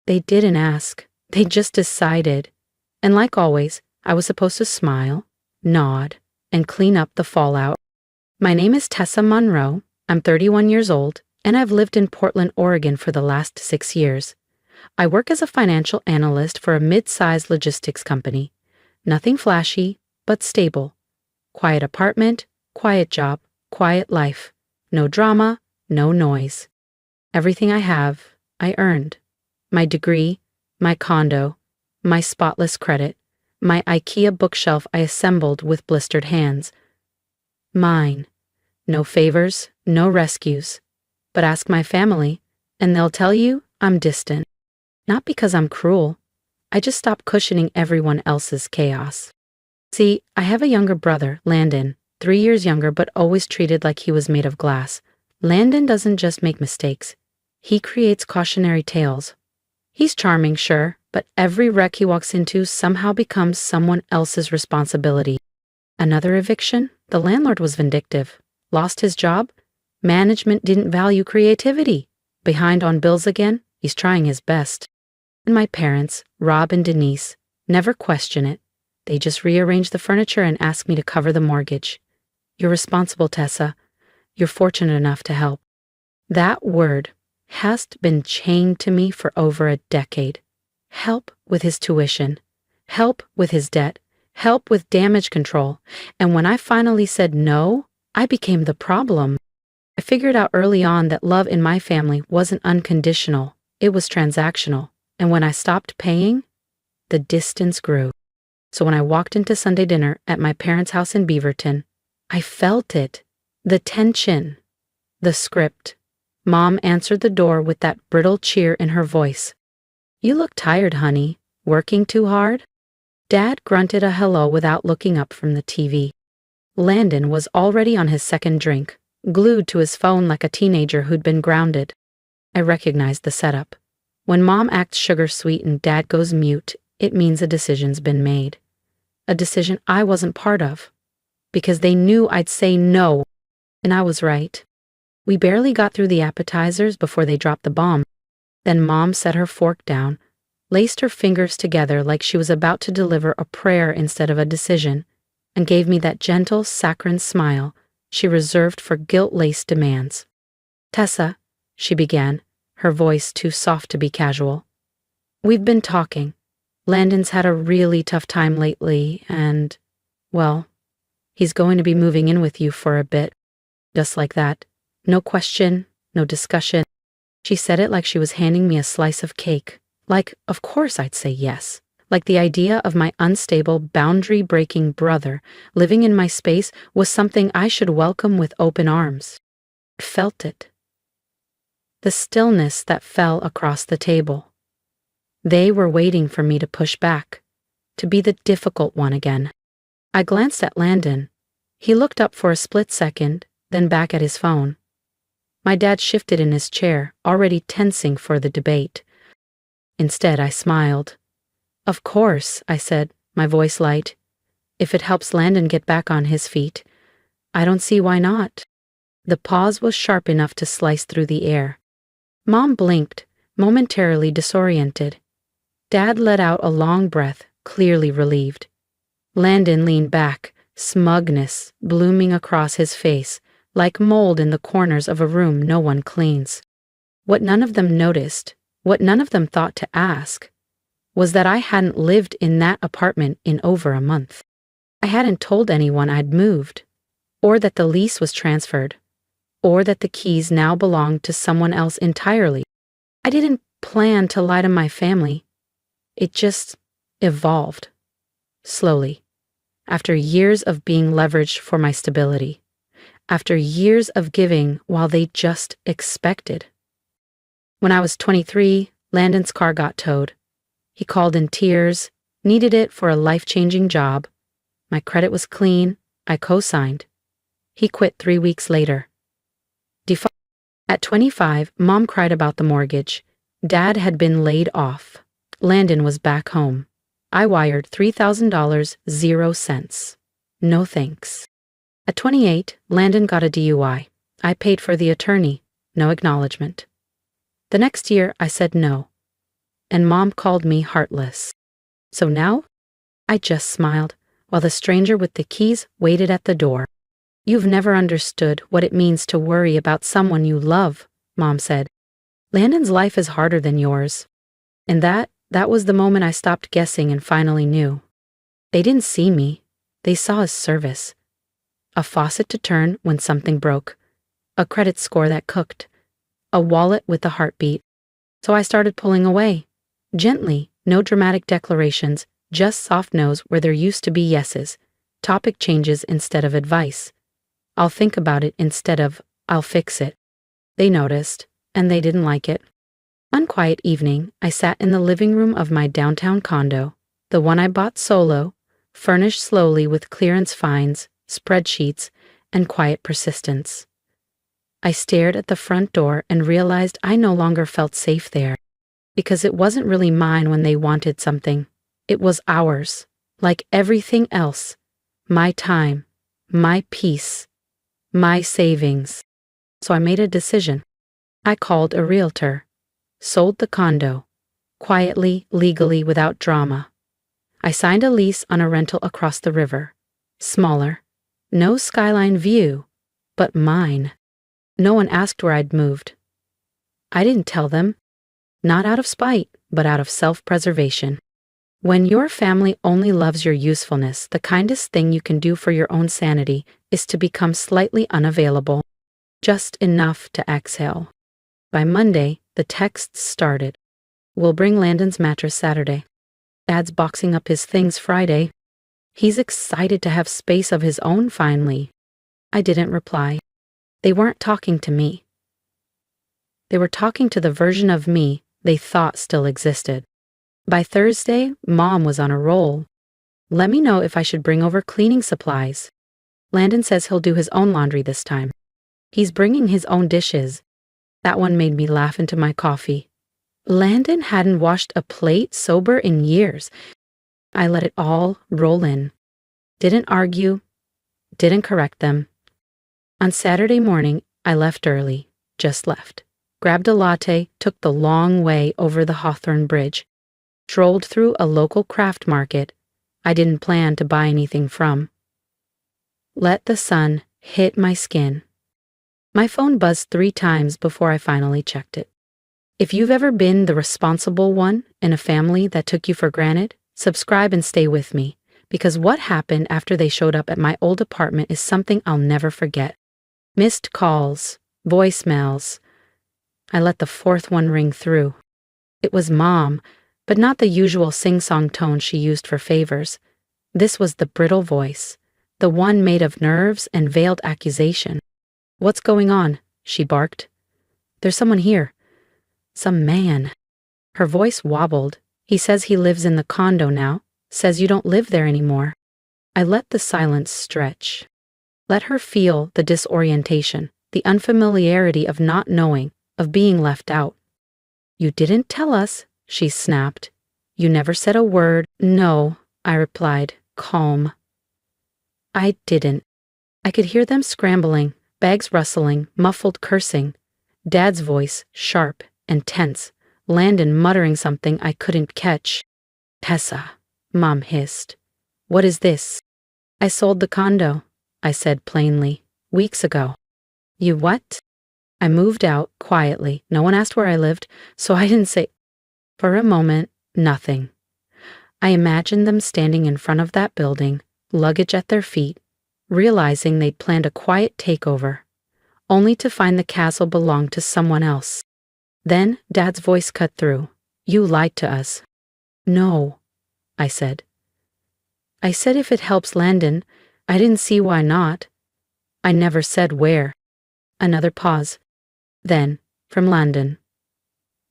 They didn't ask. They just decided. And like always, I was supposed to smile, nod, and clean up the fallout. My name is Tessa Monroe. I'm 31 years old, and I've lived in Portland, Oregon for the last 6 years. I work as a financial analyst for a mid-size logistics company. Nothing flashy, but stable. Quiet apartment, quiet job, quiet life. No drama, no noise. Everything I have, I earned. My degree, my condo, my spotless credit, my IKEA bookshelf I assembled with blistered hands. Mine. No favors, no rescues. But ask my family, and they'll tell you I'm distant. Not because I'm cruel. I just stopped cushioning everyone else's chaos. See, I have a younger brother, Landon, 3 years younger but always treated like he was made of glass. Landon doesn't just make mistakes. He creates cautionary tales. He's charming, sure, but every wreck he walks into somehow becomes someone else's responsibility. Another eviction? The landlord was vindictive. Lost his job? Management didn't value creativity. Behind on bills again? He's trying his best. And my parents, Rob and Denise, never question it. They just rearrange the furniture and ask me to cover the mortgage. You're responsible, Tessa. You're fortunate enough to help. That word has been chained to me for over a decade. Help with his tuition. Help with his debt. Help with damage control. And when I finally said no, I became the problem. I figured out early on that love in my family wasn't unconditional. It was transactional. And when I stopped paying, the distance grew. So when I walked into Sunday dinner at my parents' house in Beaverton, I felt it. The tension. The script. Mom answered the door with that brittle cheer in her voice. You look tired, honey. Working too hard? Dad grunted a hello without looking up from the TV. Landon was already on his second drink, glued to his phone like a teenager who'd been grounded. I recognized the setup. When Mom acts sugar-sweet and Dad goes mute, it means a decision's been made. A decision I wasn't part of. Because they knew I'd say no, and I was right. We barely got through the appetizers before they dropped the bomb. Then Mom set her fork down, laced her fingers together like she was about to deliver a prayer instead of a decision, and gave me that gentle, saccharine smile she reserved for guilt-laced demands. Tessa, she began, her voice too soft to be casual. We've been talking. Landon's had a really tough time lately, and, well, he's going to be moving in with you for a bit. Just like that. No question, no discussion. She said it like she was handing me a slice of cake. Like, of course I'd say yes. Like the idea of my unstable, boundary-breaking brother living in my space was something I should welcome with open arms. I felt it. The stillness that fell across the table. They were waiting for me to push back, to be the difficult one again. I glanced at Landon. He looked up for a split second, then back at his phone. My dad shifted in his chair, already tensing for the debate. Instead, I smiled. Of course, I said, my voice light. If it helps Landon get back on his feet, I don't see why not. The pause was sharp enough to slice through the air. Mom blinked, momentarily disoriented. Dad let out a long breath, clearly relieved. Landon leaned back, smugness blooming across his face, like mold in the corners of a room no one cleans. What none of them noticed, what none of them thought to ask, was that I hadn't lived in that apartment in over a month. I hadn't told anyone I'd moved, or that the lease was transferred, or that the keys now belonged to someone else entirely. I didn't plan to lie to my family. It just evolved. Slowly. After years of being leveraged for my stability. After years of giving while they just expected. When I was 23, Landon's car got towed. He called in tears, needed it for a life-changing job. My credit was clean. I co-signed. He quit 3 weeks later. At 25, Mom cried about the mortgage. Dad had been laid off. Landon was back home. I wired $3,000, 0 cents. No thanks. At 28, Landon got a DUI. I paid for the attorney. No acknowledgement. The next year, I said no. and Mom called me heartless. So now? I just smiled, while the stranger with the keys waited at the door. You've never understood what it means to worry about someone you love, Mom said. Landon's life is harder than yours. And that was the moment I stopped guessing and finally knew. They didn't see me. They saw his service. A faucet to turn when something broke. A credit score that cooked. A wallet with a heartbeat. So I started pulling away. Gently, no dramatic declarations, just soft no's where there used to be yeses. Topic changes instead of advice. I'll think about it instead of, I'll fix it. They noticed, and they didn't like it. One quiet evening, I sat in the living room of my downtown condo, the one I bought solo, furnished slowly with clearance finds, spreadsheets, and quiet persistence. I stared at the front door and realized I no longer felt safe there, because it wasn't really mine when they wanted something. It was ours, like everything else. My time, my peace, my savings. So I made a decision. I called a realtor, sold the condo, quietly, legally, without drama. I signed a lease on a rental across the river. Smaller, no skyline view, but mine. No one asked where I'd moved. I didn't tell them, not out of spite, but out of self-preservation. When your family only loves your usefulness, the kindest thing you can do for your own sanity is to become slightly unavailable, just enough to exhale. By Monday, the texts started. We'll bring Landon's mattress Saturday. Dad's boxing up his things Friday. He's excited to have space of his own finally. I didn't reply. They weren't talking to me. They were talking to the version of me they thought still existed. By Thursday, Mom was on a roll. Let me know if I should bring over cleaning supplies. Landon says he'll do his own laundry this time. He's bringing his own dishes. That one made me laugh into my coffee. Landon hadn't washed a plate sober in years. I let it all roll in. Didn't argue. Didn't correct them. On Saturday morning, I left early. Just left. Grabbed a latte, took the long way over the Hawthorne Bridge. Strolled through a local craft market I didn't plan to buy anything from. Let the sun hit my skin. My phone buzzed 3 times before I finally checked it. If you've ever been the responsible one in a family that took you for granted, subscribe and stay with me, because what happened after they showed up at my old apartment is something I'll never forget. Missed calls, voicemails. I let the 4th one ring through. It was Mom, but not the usual sing-song tone she used for favors. This was the brittle voice, the one made of nerves and veiled accusation. "What's going on?" she barked. "There's someone here." "Some man." Her voice wobbled. "He says he lives in the condo now, says you don't live there anymore." I let the silence stretch. Let her feel the disorientation, the unfamiliarity of not knowing, of being left out. "You didn't tell us," she snapped. "You never said a word." "No," I replied, calm. I didn't. I could hear them scrambling, bags rustling, muffled cursing. Dad's voice, sharp and tense. Landon muttering something I couldn't catch. "Tessa," Mom hissed. "What is this?" "I sold the condo," I said plainly, "weeks ago." "You what?" I moved out quietly. No one asked where I lived, so I didn't say. For a moment, nothing. I imagined them standing in front of that building, luggage at their feet, realizing they'd planned a quiet takeover, only to find the castle belonged to someone else. Then Dad's voice cut through. "You lied to us." "No," I said. "I said if it helps Landon, I didn't see why not. I never said where." Another pause. Then, from Landon.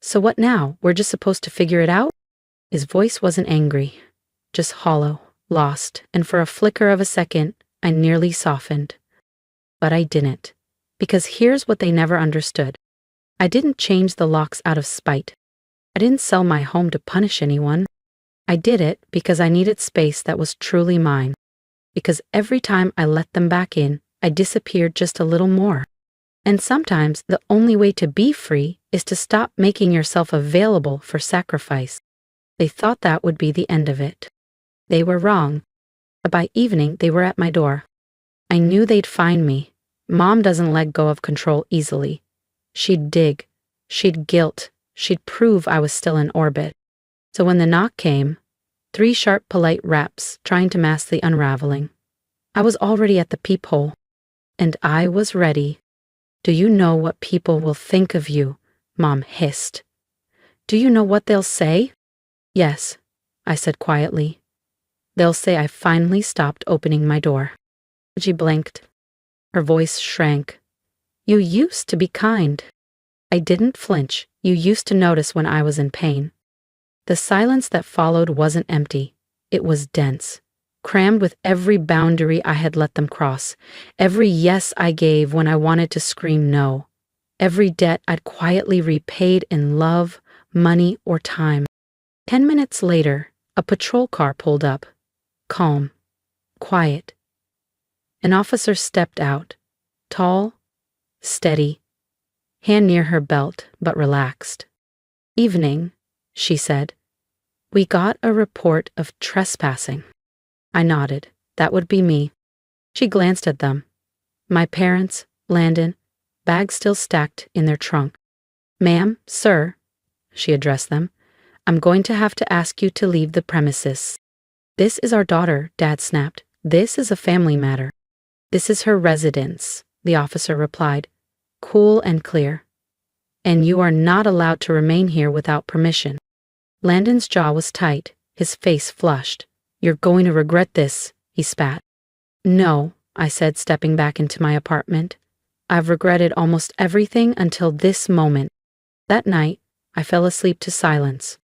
"So what now? We're just supposed to figure it out?" His voice wasn't angry, just hollow, lost, and for a flicker of a second, I nearly softened. But I didn't, because here's what they never understood. I didn't change the locks out of spite. I didn't sell my home to punish anyone. I did it because I needed space that was truly mine. Because every time I let them back in, I disappeared just a little more. And sometimes the only way to be free is to stop making yourself available for sacrifice. They thought that would be the end of it. They were wrong. By evening, they were at my door. I knew they'd find me. Mom doesn't let go of control easily. She'd dig. She'd guilt. She'd prove I was still in orbit. So when the knock came, 3 sharp, polite raps trying to mask the unraveling, I was already at the peephole. And I was ready. "Do you know what people will think of you?" Mom hissed. "Do you know what they'll say?" "Yes," I said quietly. "They'll say I finally stopped opening my door." She blinked. Her voice shrank. "You used to be kind." I didn't flinch. "You used to notice when I was in pain." The silence that followed wasn't empty. It was dense, crammed with every boundary I had let them cross, every yes I gave when I wanted to scream no, every debt I'd quietly repaid in love, money, or time. 10 minutes later, a patrol car pulled up. Calm. Quiet. An officer stepped out. Tall. Steady. Hand near her belt, but relaxed. "Evening," she said. "We got a report of trespassing." I nodded. That would be me. She glanced at them. My parents, Landon, bags still stacked in their trunk. "Ma'am, sir," she addressed them, "I'm going to have to ask you to leave the premises." "This is our daughter," Dad snapped. "This is a family matter." "This is her residence," the officer replied, cool and clear. "And you are not allowed to remain here without permission." Landon's jaw was tight, his face flushed. "You're going to regret this," he spat. "No," I said, stepping back into my apartment. "I've regretted almost everything until this moment." That night, I fell asleep to silence.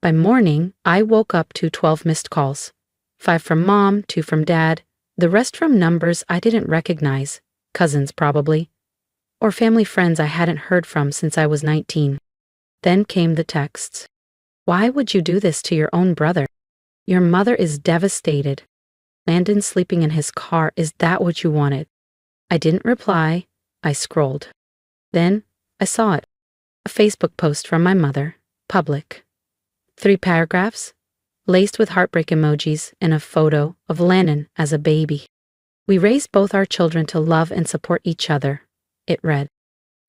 By morning, I woke up to 12 missed calls. 5 from Mom, 2 from Dad, the rest from numbers I didn't recognize, cousins probably, or family friends I hadn't heard from since I was 19. Then came the texts. "Why would you do this to your own brother? Your mother is devastated. Landon sleeping in his car, is that what you wanted?" I didn't reply. I scrolled. Then I saw it. A Facebook post from my mother, public. 3 paragraphs, laced with heartbreak emojis and a photo of Landon as a baby. "We raised both our children to love and support each other," it read.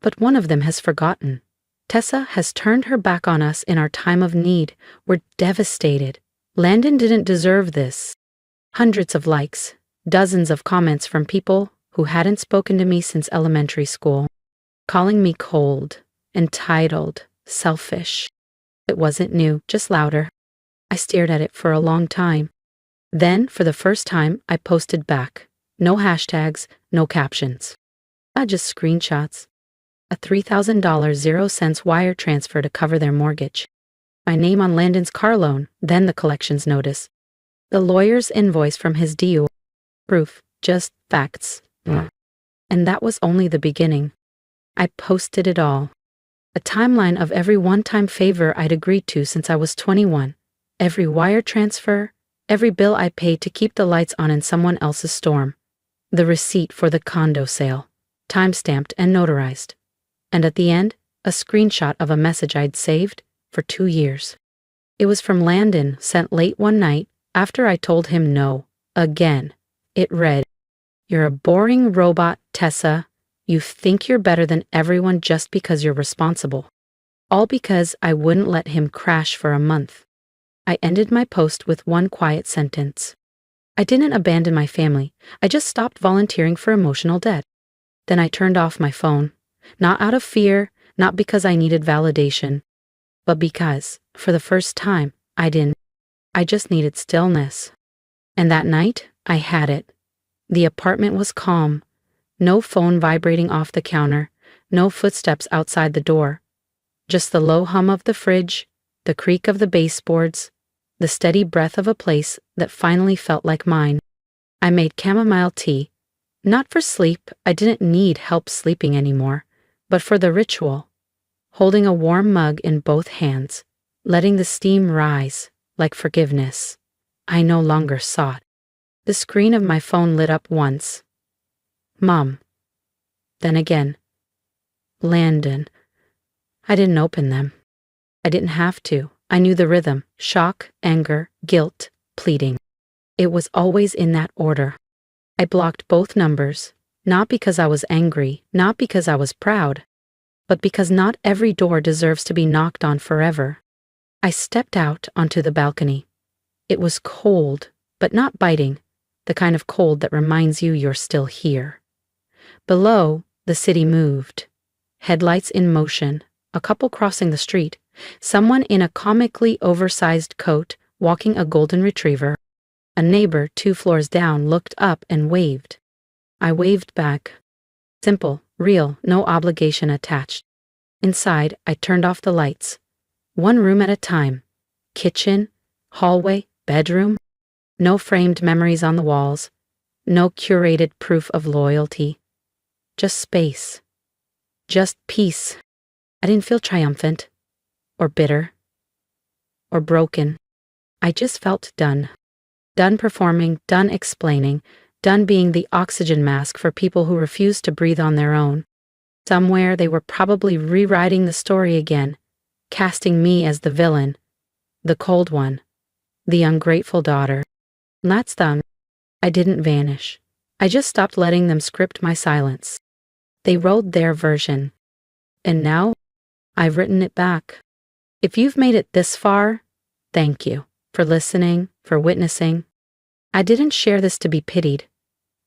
"But one of them has forgotten. Tessa has turned her back on us in our time of need. We're devastated. Landon didn't deserve this." Hundreds of likes, dozens of comments from people who hadn't spoken to me since elementary school, calling me cold, entitled, selfish. It wasn't new, just louder. I stared at it for a long time. Then, for the first time, I posted back. No hashtags, no captions. Just screenshots. A $3,000 0 cents wire transfer to cover their mortgage. My name on Landon's car loan, then the collections notice. The lawyer's invoice from his DU. Proof, just facts. And that was only the beginning. I posted it all. A timeline of every one-time favor I'd agreed to since I was 21. Every wire transfer, every bill I paid to keep the lights on in someone else's storm. The receipt for the condo sale, time-stamped and notarized. And at the end, a screenshot of a message I'd saved for 2 years. It was from Landon, sent late one night after I told him no, again. It read, "You're a boring robot, Tessa. You think you're better than everyone just because you're responsible." All because I wouldn't let him crash for a month. I ended my post with one quiet sentence. I didn't abandon my family. I just stopped volunteering for emotional debt. Then I turned off my phone. Not out of fear, not because I needed validation, but because, for the first time, I didn't. I just needed stillness. And that night, I had it. The apartment was calm. No phone vibrating off the counter, no footsteps outside the door. Just the low hum of the fridge, the creak of the baseboards, the steady breath of a place that finally felt like mine. I made chamomile tea. Not for sleep, I didn't need help sleeping anymore, but for the ritual. Holding a warm mug in both hands, letting the steam rise, like forgiveness. I no longer sought. The screen of my phone lit up once. Mom. Then again. Landon. I didn't open them. I didn't have to. I knew the rhythm: shock, anger, guilt, pleading. It was always in that order. I blocked both numbers, not because I was angry, not because I was proud, but because not every door deserves to be knocked on forever. I stepped out onto the balcony. It was cold, but not biting, the kind of cold that reminds you you're still here. Below, the city moved. Headlights in motion, a couple crossing the street, someone in a comically oversized coat walking a golden retriever. A neighbor 2 floors down looked up and waved. I waved back. Simple, real, no obligation attached. Inside, I turned off the lights. One room at a time. Kitchen, hallway, bedroom. No framed memories on the walls. No curated proof of loyalty. Just space. Just peace. I didn't feel triumphant, or bitter, or broken. I just felt done. Done performing, done explaining, done being the oxygen mask for people who refuse to breathe on their own. Somewhere they were probably rewriting the story again, casting me as the villain, the cold one, the ungrateful daughter. And that's them. I didn't vanish. I just stopped letting them script my silence. They wrote their version. And now, I've written it back. If you've made it this far, thank you for listening, for witnessing. I didn't share this to be pitied.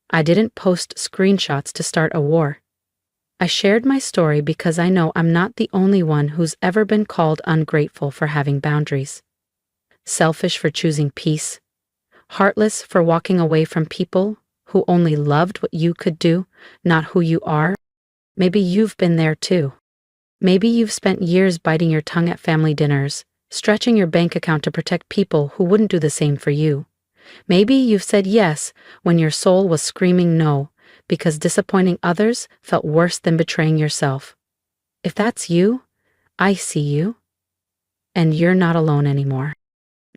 I didn't post screenshots to start a war. I shared my story because I know I'm not the only one who's ever been called ungrateful for having boundaries, selfish for choosing peace, heartless for walking away from people who only loved what you could do, not who you are. Maybe you've been there too. Maybe you've spent years biting your tongue at family dinners, stretching your bank account to protect people who wouldn't do the same for you. Maybe you've said yes when your soul was screaming no, because disappointing others felt worse than betraying yourself. If that's you, I see you. And you're not alone anymore.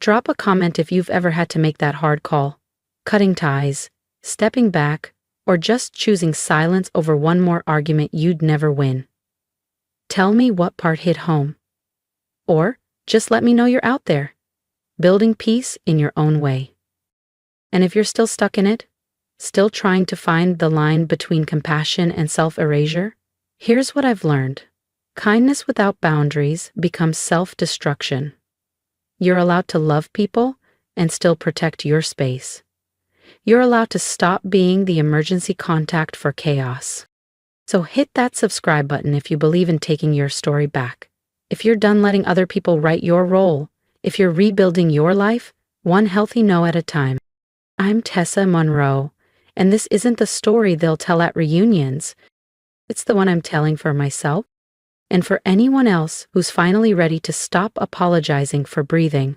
Drop a comment if you've ever had to make that hard call, cutting ties, stepping back, or just choosing silence over one more argument you'd never win. Tell me what part hit home. Or just let me know you're out there, building peace in your own way. And if you're still stuck in it, still trying to find the line between compassion and self-erasure, here's what I've learned. Kindness without boundaries becomes self-destruction. You're allowed to love people and still protect your space. You're allowed to stop being the emergency contact for chaos. So hit that subscribe button if you believe in taking your story back. If you're done letting other people write your role, if you're rebuilding your life, one healthy no at a time. I'm Tessa Monroe, and this isn't the story they'll tell at reunions. It's the one I'm telling for myself, and for anyone else who's finally ready to stop apologizing for breathing.